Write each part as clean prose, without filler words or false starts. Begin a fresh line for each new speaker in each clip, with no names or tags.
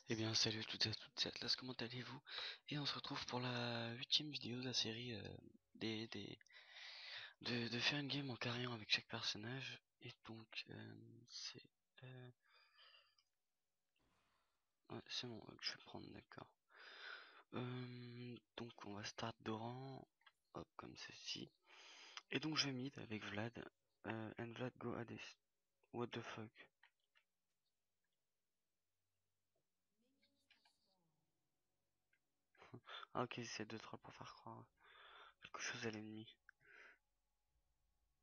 Eh bien salut à toutes et à toutes, c'est Atlas, comment allez-vous? Et on se retrouve pour la 8ème vidéo de la série des, des- de faire une game en carrière avec chaque personnage. Et donc c'est ouais, c'est bon que je vais prendre, d'accord. Donc on va start de rang, hop comme ceci. Et donc je mid avec Vlad, and Vlad go Hades. What the fuck? Ah ok, c'est 2-3 pour faire croire quelque chose à l'ennemi.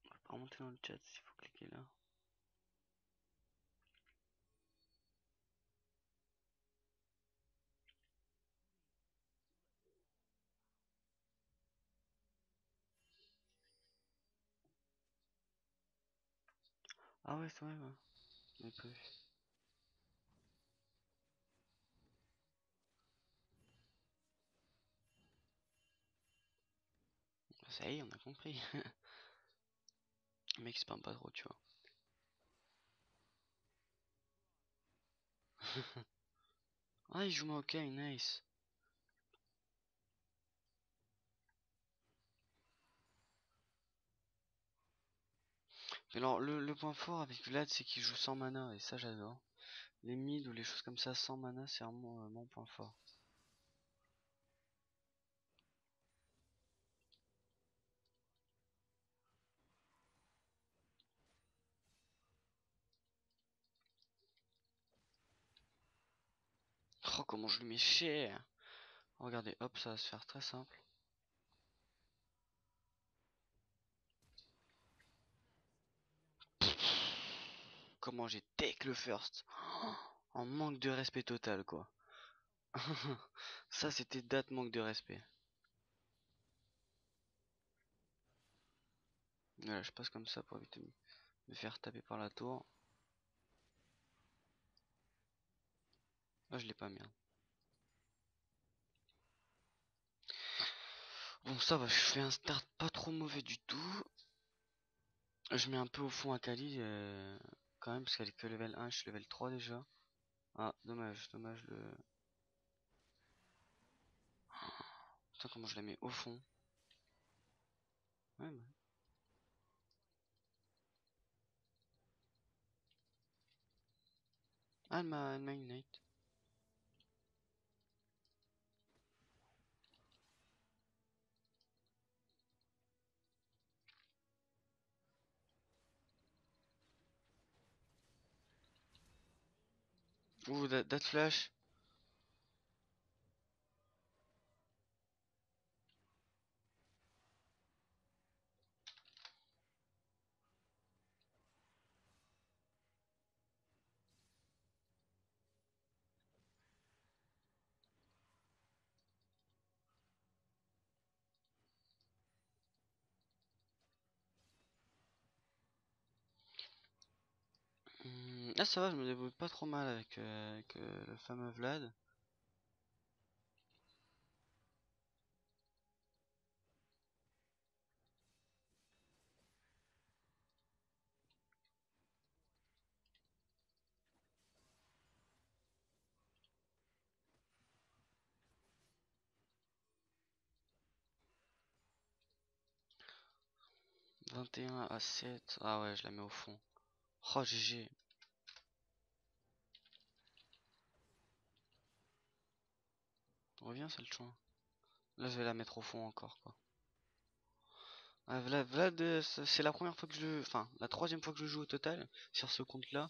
On va pas remonter dans le chat s'il faut cliquer là. Ah ouais c'est vrai, ouais. On peut. Ça y est, on a compris. Le mec spam pas trop, tu vois. Ah, il joue Maokai, nice. Mais alors, le point fort avec Vlad, c'est qu'il joue sans mana, et ça j'adore. Les mid ou les choses comme ça sans mana, c'est vraiment mon point fort. Oh, comment je lui mets cher. Regardez, hop, ça va se faire très simple. Comment j'ai take le first. Oh, en manque de respect total, quoi. Ça, c'était date manque de respect. Voilà, je passe comme ça pour éviter de me faire taper par la tour. Ah, je l'ai pas, merde. Bon, ça va, je fais un start pas trop mauvais du tout. Je mets un peu au fond à Kali, quand même, parce qu'elle est que level 1, je suis level 3 déjà. Ah, dommage, dommage le... Putain, comment je la mets au fond. Ouais, bah. Ah, elle m'a unite. Ouh, that flash. Ah, ça va, je me débrouille pas trop mal avec le fameux Vlad. Vingt et un à 7. Ah ouais, je la mets au fond. Oh, GG. Reviens, sale chouin. Là, je vais la mettre au fond encore, quoi. Ah, Vlad, c'est la première fois que je... Enfin, la troisième fois que je joue au total sur ce compte-là.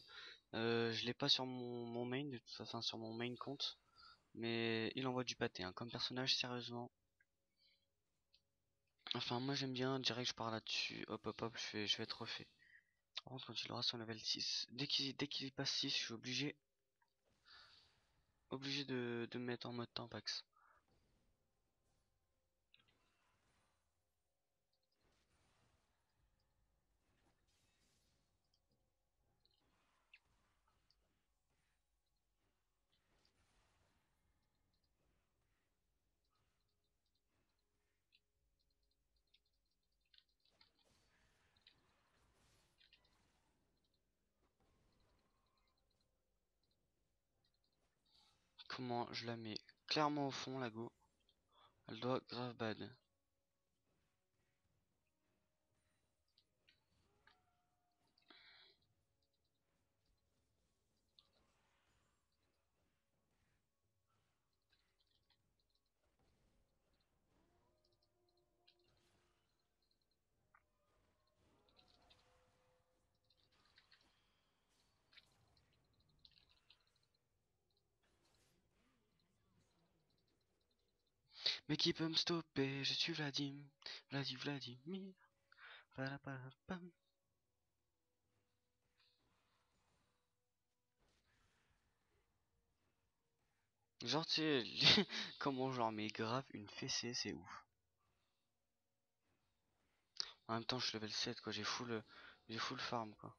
Je l'ai pas sur mon main, de toute façon, enfin, sur mon main compte. Mais il envoie du pâté, hein. Comme personnage, sérieusement. Enfin, moi j'aime bien, direct je pars là-dessus. Hop, hop, hop, je vais être refait. Par contre, quand il aura son level 6, dès qu'il passe 6, je suis obligé de me mettre en mode Tampax. Comment je la mets clairement au fond, la go. Elle doit grave bad. Mais qui peut me stopper? Je suis Vladimir. Parapapam. Genre, tu sais, comment genre mets grave une fessée, c'est ouf. En même temps, je suis level 7, quoi. J'ai full farm, quoi.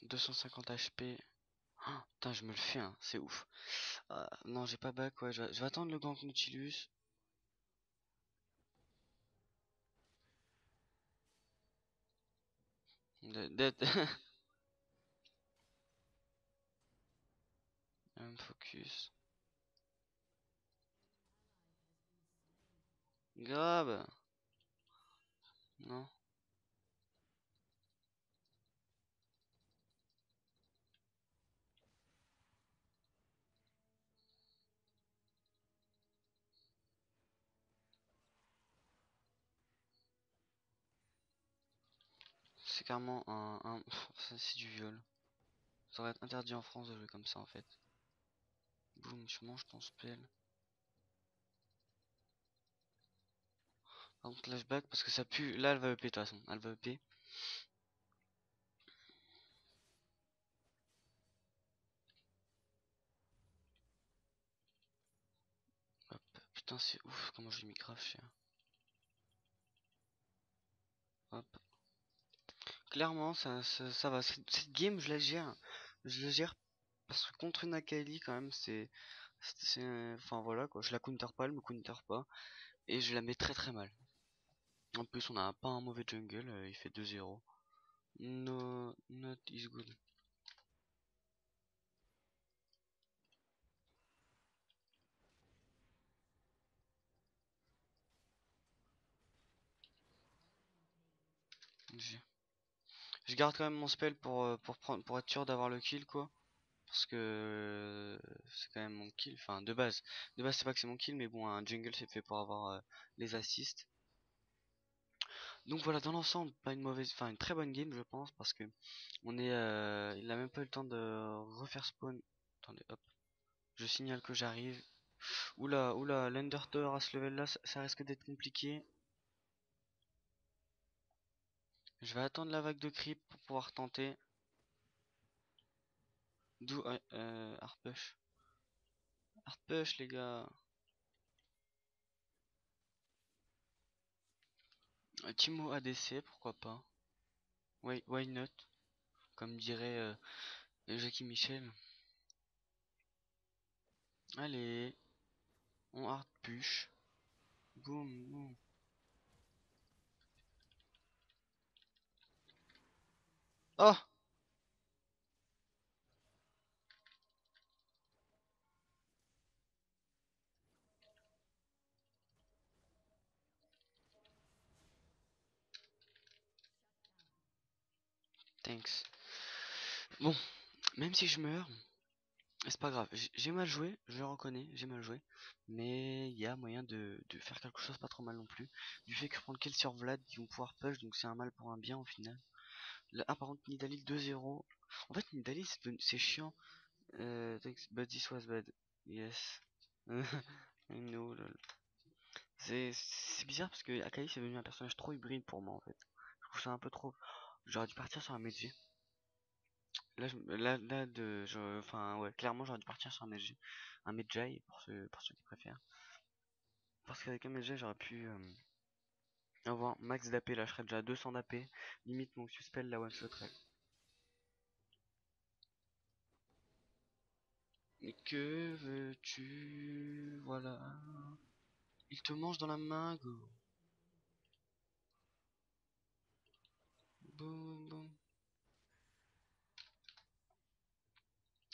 250 HP. Oh, putain, je me le fais, hein. C'est ouf. Non, j'ai pas back, ouais. Je vais attendre le gank Nautilus. Dead. Focus. Grave. Non. C'est carrément c'est du viol. Ça aurait été interdit en France de jouer comme ça en fait. Boum, je mange ton spell. Par contre, flashback parce que ça pue. Là, elle va EP de toute façon. Elle va EP. Hop. Putain, c'est ouf comment j'ai mis grave cher. Hop. Clairement, ça va. Cette game, je la gère. Je la gère parce que contre une Akali, quand même, enfin voilà quoi. Je la counter pas, elle me counter pas. Et je la mets très très mal. En plus, on a pas un mauvais jungle. Il fait 2-0. No, not is good. Je garde quand même mon spell pour être sûr d'avoir le kill quoi. Parce que c'est quand même mon kill. Enfin de base. De base c'est pas que c'est mon kill mais bon un jungle c'est fait pour avoir les assists. Donc voilà dans l'ensemble pas une mauvaise. Enfin une très bonne game je pense parce que il a même pas eu le temps de refaire spawn. Attendez hop. Je signale que j'arrive. Oula oula l'Under à ce level là ça risque d'être compliqué. Je vais attendre la vague de creep pour pouvoir tenter. D'où Harpush. Harpush les gars. Timo ADC, pourquoi pas. Why not? Comme dirait Jackie Michel. Allez, on hard push. Boum, boum. Oh! Thanks. Bon, même si je meurs, c'est pas grave. J'ai mal joué, je le reconnais, j'ai mal joué. Mais il y a moyen de faire quelque chose pas trop mal non plus. Du fait que je prends le kill sur Vlad, ils vont pouvoir push, donc c'est un mal pour un bien au final. Là, par contre, Nidalee 2-0. En fait, Nidalee, c'est chiant. Thanks, but this was bad. Yes. I know, lol. C'est bizarre parce que Akai c'est devenu un personnage trop hybride pour moi en fait. Je trouve ça un peu trop. J'aurais dû partir sur un Medjay. Enfin ouais, clairement j'aurais dû partir sur un Medjay pour ceux qui préfèrent. Parce qu'avec un Medjay j'aurais pu avoir max d'AP, là je serais déjà à 200 d'AP. Limite mon spell la one shot. Que veux-tu? Voilà. Il te mange dans la main, go. Boum, boum.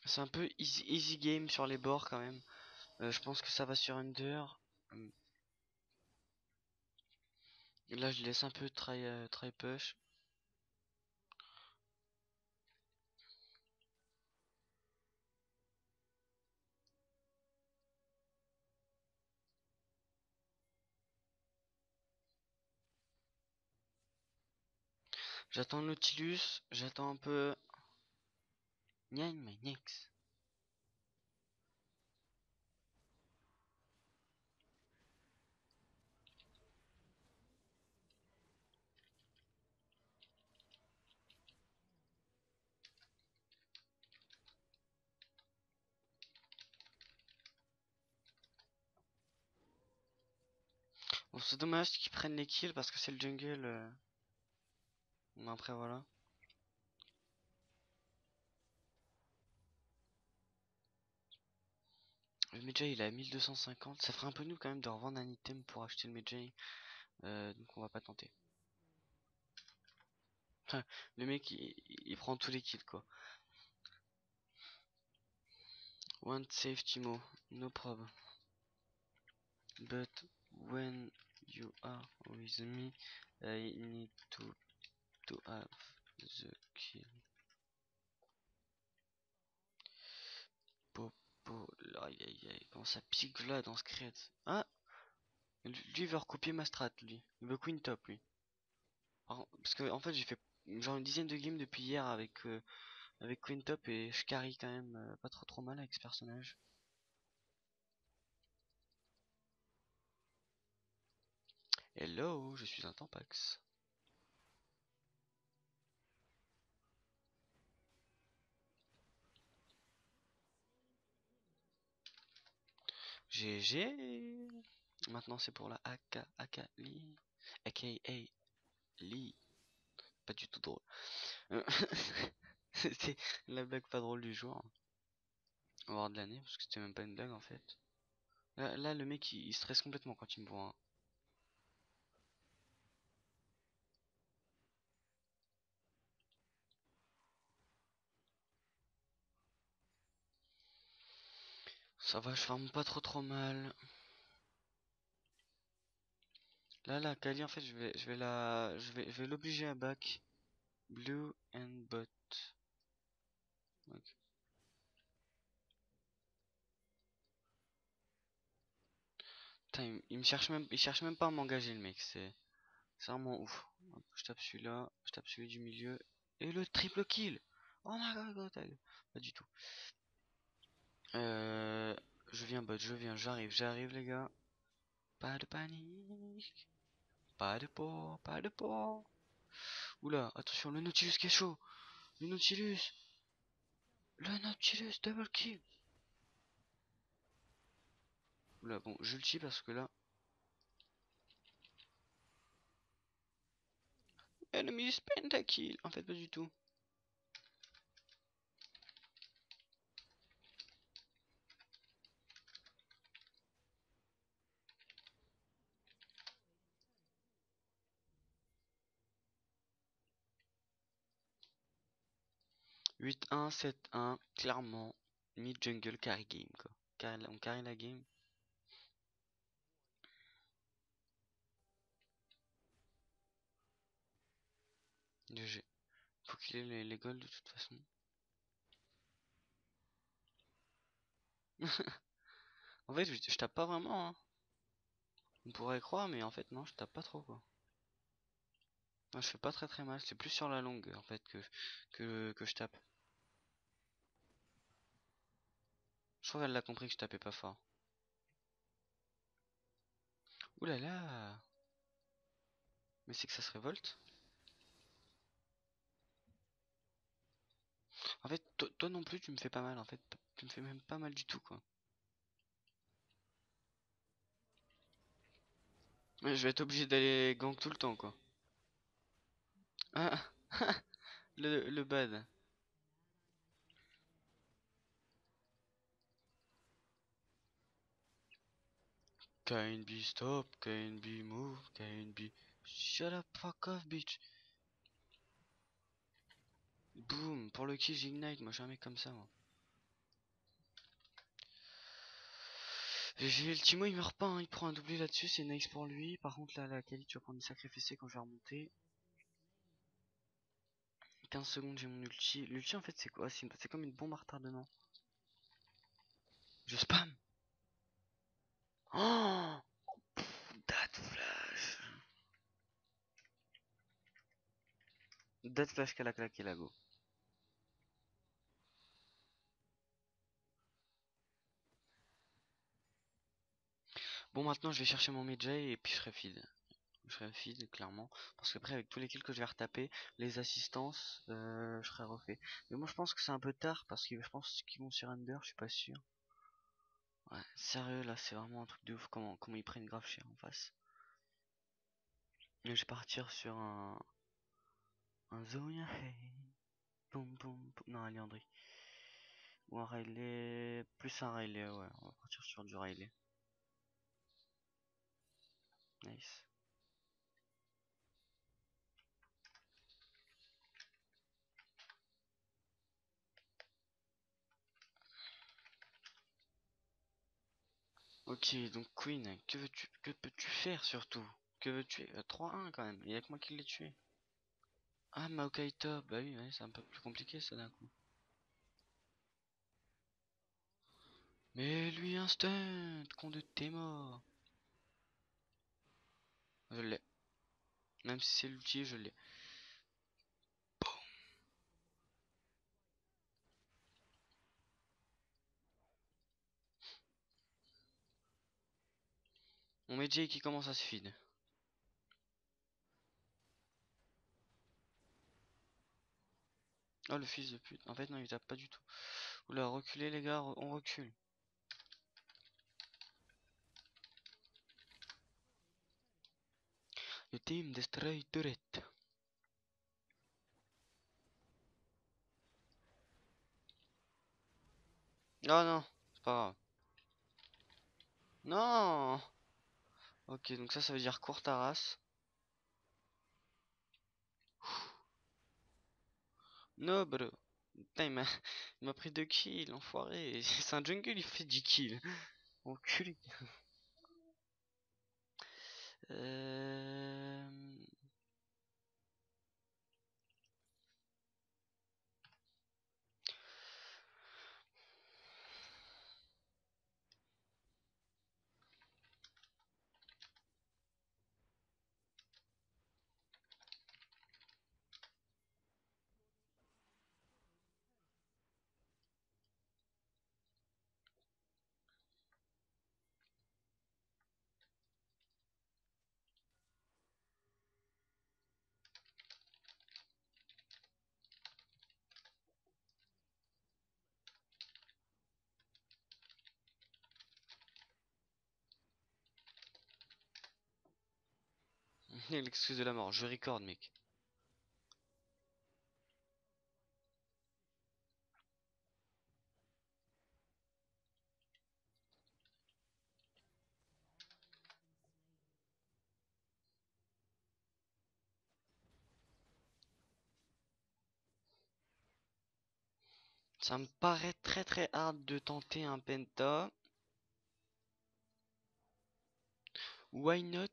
C'est un peu easy game sur les bords quand même. Je pense que ça va sur Under. Là, je laisse un peu try push. J'attends Nautilus. J'attends un peu. Nyan, my next. Bon, c'est dommage qu'ils prennent les kills parce que c'est le jungle. Bon, après, voilà. Le Medjay il est à 1250. Ça ferait un peu nous quand même de revendre un item pour acheter le Medjay. Donc on va pas tenter. Le mec il prend tous les kills quoi. One safety mo, no problem. But when you are with me, I need to have the kill. Popo, aïe aïe aïe, comment ça pique là dans ce cred. Ah, lui il veut recopier ma strat lui. Il veut queen top lui. Parce que en fait j'ai fait genre une dizaine de games depuis hier avec queen top et je carry quand même pas trop mal avec ce personnage. Hello, je suis un Tampax. GG. Maintenant c'est pour la AK Lee. AKA Lee. Pas du tout drôle. C'était la blague pas drôle du jour. On va avoir de l'année parce que c'était même pas une blague en fait. Là, le mec il stresse complètement quand il me voit, hein. Ça va, je farme pas trop mal. Là, Kali en fait je vais l'obliger à back. Blue and bot. Ok. Putain, il cherche même pas à m'engager le mec, c'est vraiment ouf. Hop, je tape celui-là, je tape celui du milieu. Et le triple kill. Oh my god, pas du tout. Euh, je viens bot, j'arrive les gars. Pas de panique. Pas de peur, pas de peur. Oula, attention, le Nautilus qui est chaud. Le Nautilus. Le Nautilus, double kill. Oula, bon, je le tue parce que là. Enemy pentakill. En fait, pas du tout. 8-1, 7-1. Clairement, mid jungle carry game quoi. On carry la game. GG. Faut qu'il ait les golds de toute façon. En fait, je tape pas vraiment, hein. On pourrait croire, mais en fait, non, je tape pas trop, quoi. Moi, je fais pas très mal. C'est plus sur la longue, en fait, que je tape. Je crois qu'elle a compris que je tapais pas fort. Ouh là là. Mais c'est que ça se révolte. En fait, toi non plus, tu me fais pas mal, en fait. Tu me fais même pas mal du tout, quoi. Mais je vais être obligé d'aller gank tout le temps, quoi. Ah, le bad. KNB stop, KNB move, KNB. Shut up, fuck off, bitch. Boum, pour le kill j'ignite, moi je suis un mec comme ça moi. GG, le Timo il meurt pas, hein. Il prend un doublé là-dessus, c'est nice pour lui. Par contre là, la Kali tu vas prendre des sacrés fessées quand je vais remonter. 15 secondes j'ai mon ulti. L'ulti en fait c'est quoi? C'est comme une bombe à retardement. Je spam. Oh, Dead flash. Dead flash qu'elle a claqué la go. Bon maintenant je vais chercher mon Medjay et puis je serai feed. Je serai feed clairement. Parce qu'après avec tous les kills que je vais retaper, les assistances, je serai refait. Mais moi je pense que c'est un peu tard parce que je pense qu'ils vont surrender, je suis pas sûr. Ouais, sérieux là c'est vraiment un truc de ouf comment ils prennent grave cher en face. Et je vais partir sur un Zoya hey. Boum, boum, boum. Non, Alliandry. Ou un Riley. Plus un Riley, ouais. On va partir sur du Riley. Nice. Ok, donc Queen, que peux-tu faire surtout? Que veux-tu? 3-1 quand même, il y a que moi qui l'ai tué. Ah, Maokai top, bah oui, ouais, c'est un peu plus compliqué ça d'un coup. Mais lui instant, con de tes morts. Je l'ai. Même si c'est l'ulti, je l'ai. On met Jay qui commence à se feed. Oh le fils de pute. En fait non il tape pas du tout. Oula reculez les gars, on recule. Le team destroy turret. Oh non, c'est pas grave. Non. Ok donc ça veut dire courte race. No bro. Putain il m'a pris 2 kills, enfoiré. C'est un jungle il fait 10 kills. Enculé. Euh... L'excuse de la mort, je record mec. Ça me paraît très hard de tenter un penta. Why not?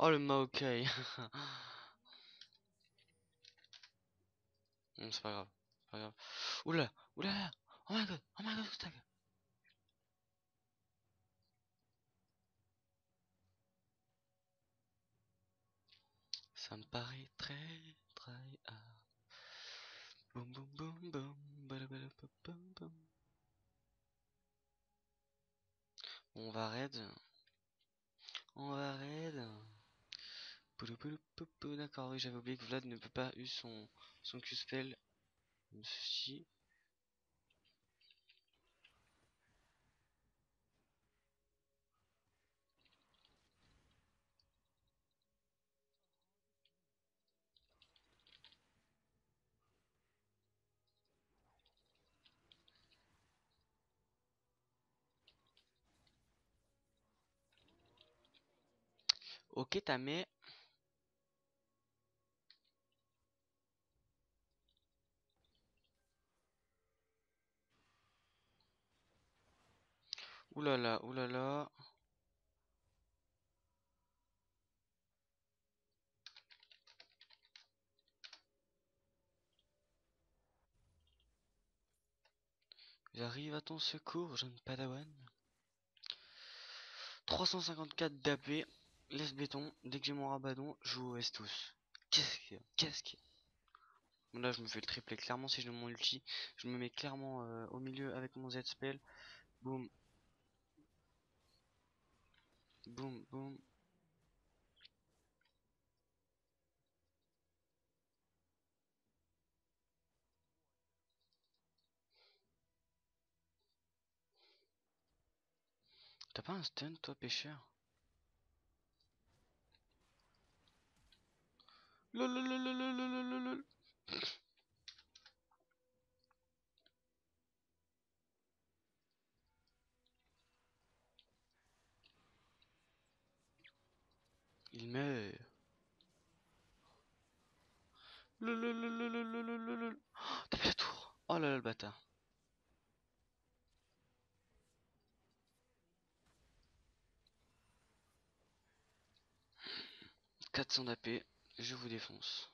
Oh le Maokai. C'est pas grave. C'est pas grave. Oula, oula. Oh my god, stag. Ça me paraît très hard. Boum boum boum boum. Boum. On va raid. On va raid. D'accord, oui, j'avais oublié que Vlad ne peut pas eu son Q-spell. Ceci. Ok, t'as mis. Oulala, oulala. J'arrive à ton secours, jeune padawan. 354 d'AP. Laisse béton. Dès que j'ai mon rabadon, je vous reste tous. Qu'est-ce qu'il y a? Bon, là, je me fais le triplé. Clairement, si je donne mon ulti, je me mets clairement au milieu avec mon Z-spell. Boum, boum, boum. T'as pas un stun, toi, pêcheur? Lolololololololol. Il meurt. Lololololololol. Oh, t'as plus la tour. Oh là là, le bâtard. 400 d'AP. Je vous défonce.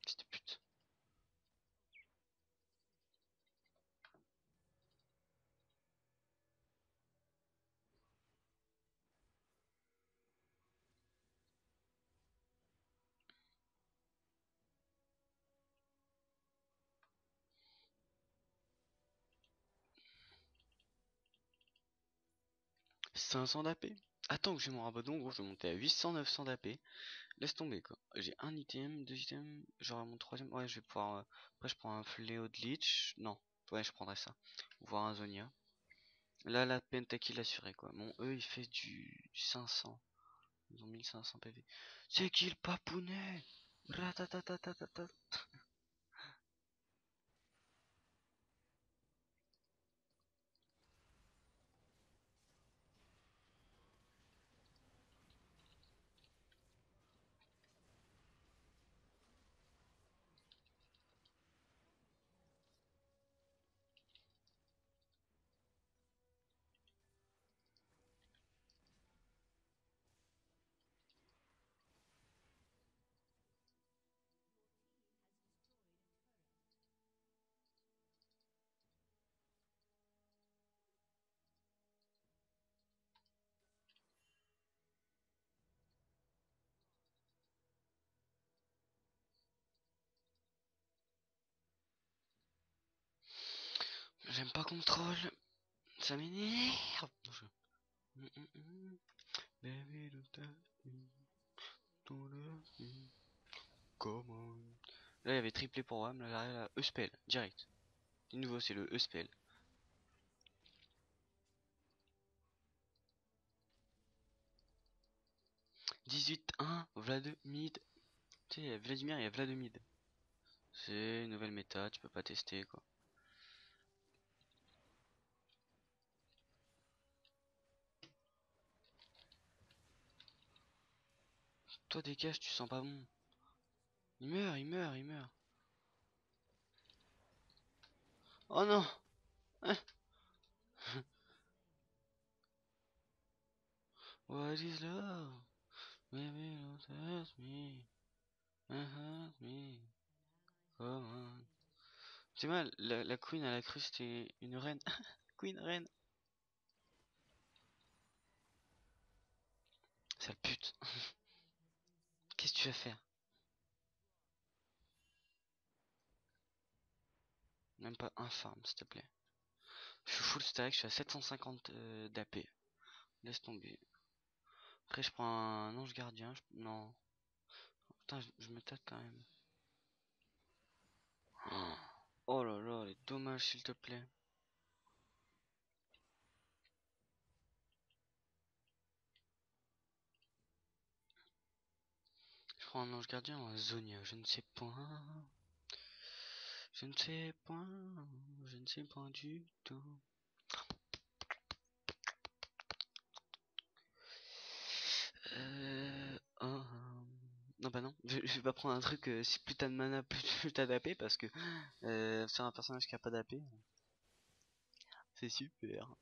Petite pute. 500 d'AP. Attends que j'ai mon rabadon, gros, je vais monter à 800-900 d'AP. Laisse tomber quoi. J'ai un item, deux items, j'aurai mon troisième. Ouais, je vais pouvoir. Après, je prends un fléau de Lich. Non, ouais, je prendrai ça. Ou voir un Zonia. Là, la pentakill assurée quoi. Mon E il fait du 500. Ils ont 1500 PV. C'est qui le papounet? Ratatatatata. J'aime pas contrôle. Ça m'énerve. Baby, don't touch me, don't love me. Come on. Là, il y avait triplé pour WAM. Là, j'arrive à E-spell, direct. De nouveau, c'est le E-spell. 18-1, Vlad mid. Tu sais, Vladimir, il y a Vlad mid. C'est une nouvelle méta, tu peux pas tester quoi. Toi, dégage, tu sens pas bon. Il meurt, il meurt, il meurt. Oh non! Hein. What is love? Baby, don't hurt me. Hurt me. Come on. C'est mal, la queen, elle a cru que c'était une reine. Queen reine. Sale pute. Qu'est-ce que tu vas faire? Même pas un farm, s'il te plaît. Je suis full stack, je suis à 750 d'AP. Laisse tomber. Après, je prends un ange gardien. Non. Putain, je me tâte quand même. Oh là là, les dommages, s'il te plaît. Je prends un ange gardien ou un Zonia, je ne sais point. Je ne sais point. Je ne sais point du tout. bah non, je vais pas prendre un truc, si plus t'as de mana, plus t'as d'AP, parce que sur un personnage qui a pas d'AP, c'est super.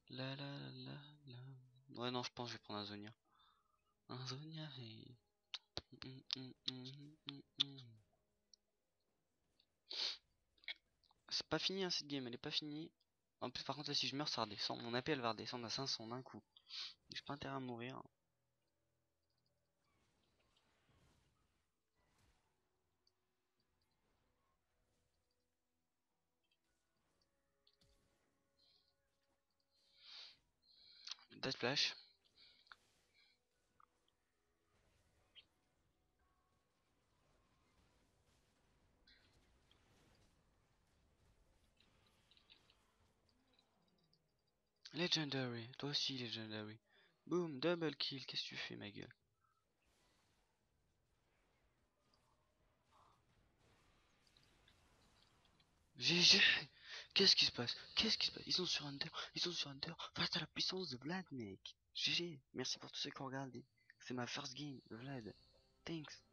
La la la la. Ouais, non, je pense que je vais prendre un Zonia. Un Zonia et. C'est pas fini hein, cette game, elle est pas finie. En plus, par contre, là, si je meurs, ça redescend. Mon AP elle va redescendre à 500 d'un coup. J'ai pas intérêt à mourir. Death Flash. Legendary, toi aussi Legendary. Boom, double kill, qu'est-ce que tu fais ma gueule? GG. Qu'est-ce qui se passe? Qu'est-ce qui se passe? Ils sont sur Hunter, ils sont sur Hunter face à la puissance de Vlad mec. GG, merci pour tous ceux qui ont regardé. C'est ma first game de Vlad. Thanks.